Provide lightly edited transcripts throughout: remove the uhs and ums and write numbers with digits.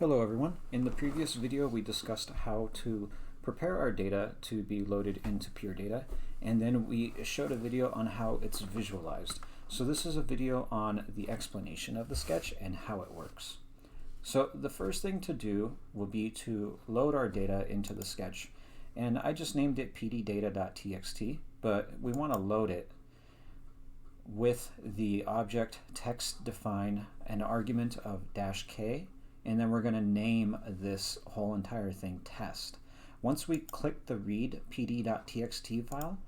Hello everyone. In the previous video we discussed how to prepare our data to be loaded into Pure Data, and then we showed a video on how it's visualized. So this is a video on the explanation of the sketch and how it works. So the first thing to do will be to load our data into the sketch, and I just named it pddata.txt, but we want to load it with the object text define an argument of -k, and then we're going to name this whole entire thing test. Once we click the read pd.txt file,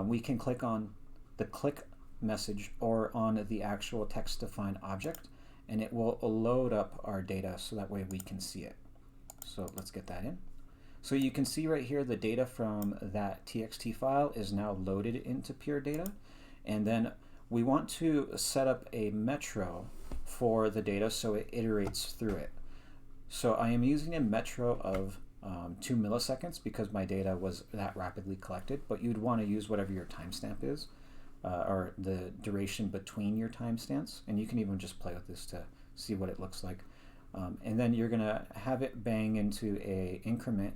we can click on the click message or on the actual text define object, and it will load up our data so that way we can see it. So let's get that in. So you can see right here the data from that txt file is now loaded into Pure Data, and then we want to set up a metro for the data so it iterates through it. So I am using a metro of 2 milliseconds because my data was that rapidly collected, but you'd want to use whatever your timestamp is, or the duration between your timestamps, and you can even just play with this to see what it looks like. And then you're going to have it bang into a increment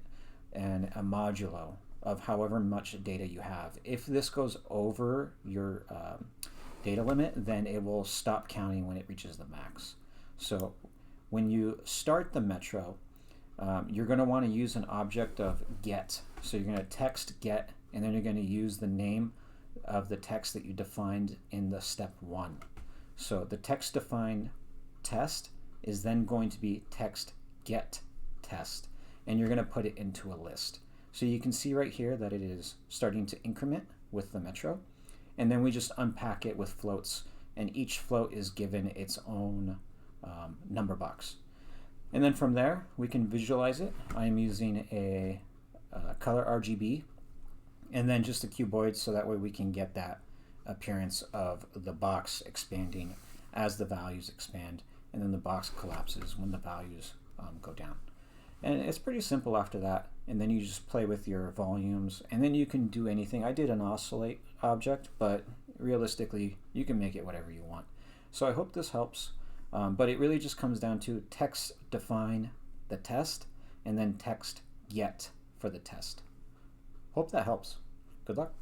and a modulo of however much data you have. If this goes over your data limit, then it will stop counting when it reaches the max. So when you start the metro, you're going to want to use an object of get. So you're going to text get, and then you're going to use the name of the text that you defined in the step 1. So the text defined test is then going to be text get test, and you're going to put it into a list. So you can see right here that it is starting to increment with the metro, and then we just unpack it with floats, and each float is given its own number box. And then from there we can visualize it. I am using a color RGB and then just a cuboid, so that way we can get that appearance of the box expanding as the values expand, and then the box collapses when the values go down. And it's pretty simple after that, and then you just play with your volumes, and then you can do anything. I did an oscillate object, but realistically you can make it whatever you want. So I hope this helps, but it really just comes down to text define the test and then text get for the test. Hope that helps. Good luck.